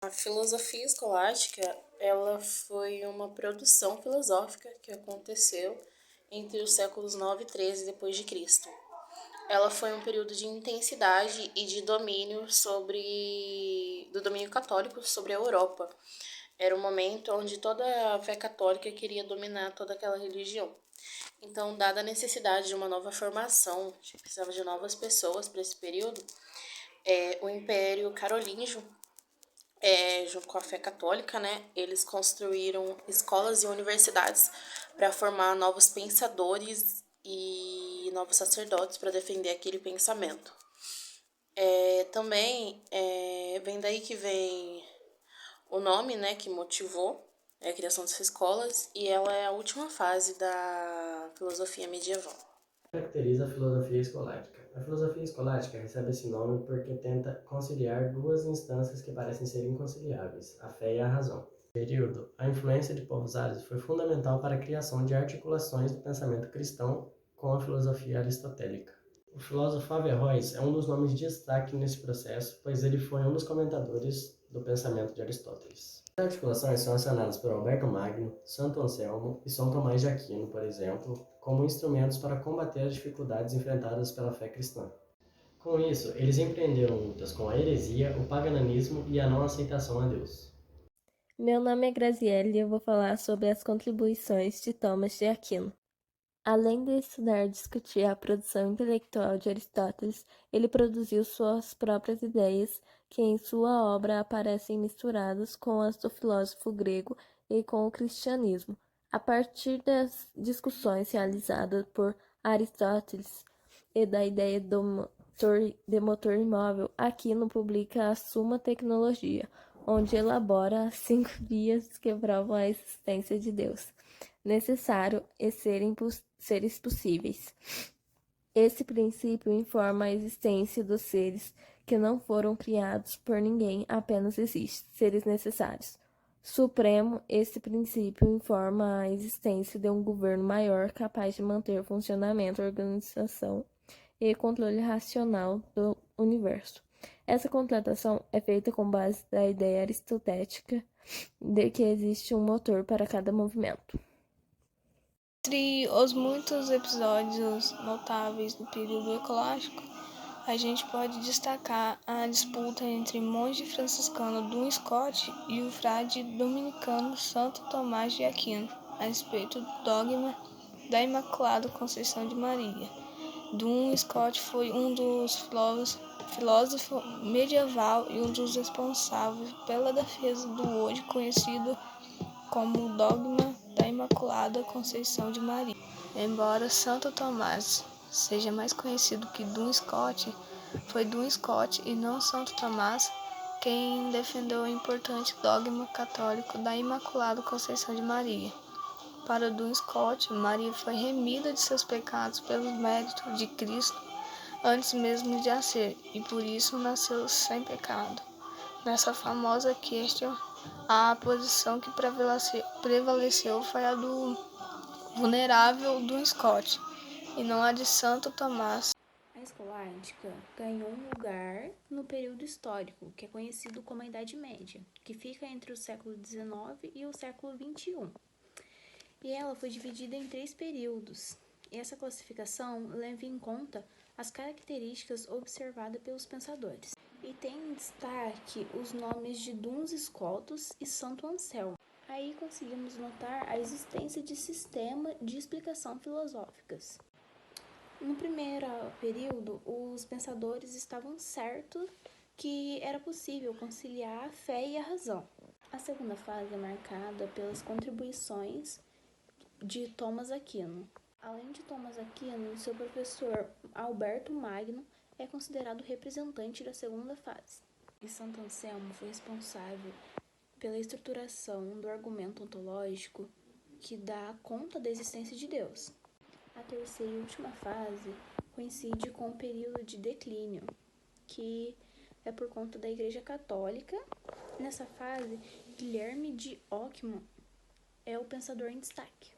A filosofia escolástica, ela foi uma produção filosófica que aconteceu entre os séculos 9 e 13 depois de Cristo. Ela foi um período de intensidade e de domínio do domínio católico sobre a Europa. Era um momento onde toda a fé católica queria dominar toda aquela religião. Então, dada a necessidade de uma nova formação, precisava de novas pessoas para esse período, o Império Carolíngio, junto com a fé católica, né, eles construíram escolas e universidades para formar novos pensadores e novos sacerdotes para defender aquele pensamento. Também vem daí que vem o nome, né, que motivou a criação dessas escolas, e ela é a última fase da filosofia medieval. Caracteriza a filosofia escolástica. A filosofia escolástica recebe esse nome porque tenta conciliar duas instâncias que parecem ser inconciliáveis, a fé e a razão. No período, a influência de povos árabes foi fundamental para a criação de articulações do pensamento cristão com a filosofia aristotélica. O filósofo Averroes é um dos nomes de destaque nesse processo, pois ele foi um dos comentadores do pensamento de Aristóteles. As articulações são acionadas por Alberto Magno, Santo Anselmo e São Tomás de Aquino, por exemplo, como instrumentos para combater as dificuldades enfrentadas pela fé cristã. Com isso, eles empreenderam lutas com a heresia, o paganismo e a não aceitação a Deus. Meu nome é Graziele e eu vou falar sobre as contribuições de Thomas de Aquino. Além de estudar e discutir a produção intelectual de Aristóteles, ele produziu suas próprias ideias, que em sua obra aparecem misturadas com as do filósofo grego e com o cristianismo. A partir das discussões realizadas por Aristóteles e da ideia de motor imóvel, Aquino publica a Suma Tecnologia, onde elabora as 5 vias que provam a existência de Deus necessário e seres possíveis. Esse princípio informa a existência dos seres que não foram criados por ninguém, apenas existem, seres necessários. Supremo, esse princípio informa a existência de um governo maior capaz de manter o funcionamento, organização e controle racional do universo. Essa completação é feita com base da ideia aristotélica de que existe um motor para cada movimento. Entre os muitos episódios notáveis do período eclesiástico, a gente pode destacar a disputa entre o monge franciscano Dom Scott e o frade dominicano Santo Tomás de Aquino a respeito do dogma da Imaculada Conceição de Maria. Dom Scott foi um dos filósofos medieval e um dos responsáveis pela defesa do hoje conhecido como o dogma da Imaculada Conceição de Maria. Embora Santo Tomás seja mais conhecido que Dom Scott, foi Dom Scott e não Santo Tomás quem defendeu o importante dogma católico da Imaculada Conceição de Maria. Para Dom Scott, Maria foi remida de seus pecados pelos méritos de Cristo antes mesmo de a ser, e por isso nasceu sem pecado. Nessa famosa questão, a posição que prevaleceu foi a do vulnerável Dom Scott, e não a de Santo Tomás. A escolástica ganhou um lugar no período histórico, que é conhecido como a Idade Média, que fica entre o século XIX e o século XXI. E ela foi dividida em 3 períodos. E essa classificação leva em conta as características observadas pelos pensadores. E tem em destaque os nomes de Duns Scotus e Santo Anselmo. Aí conseguimos notar a existência de sistema de explicação filosóficas. No primeiro período, os pensadores estavam certos que era possível conciliar a fé e a razão. A segunda fase é marcada pelas contribuições de Thomas Aquino. Além de Thomas Aquino, seu professor Alberto Magno é considerado representante da segunda fase. E Santo Anselmo foi responsável pela estruturação do argumento ontológico que dá conta da existência de Deus. A terceira e última fase coincide com o período de declínio, que é por conta da Igreja Católica. Nessa fase, Guilherme de Ockham é o pensador em destaque.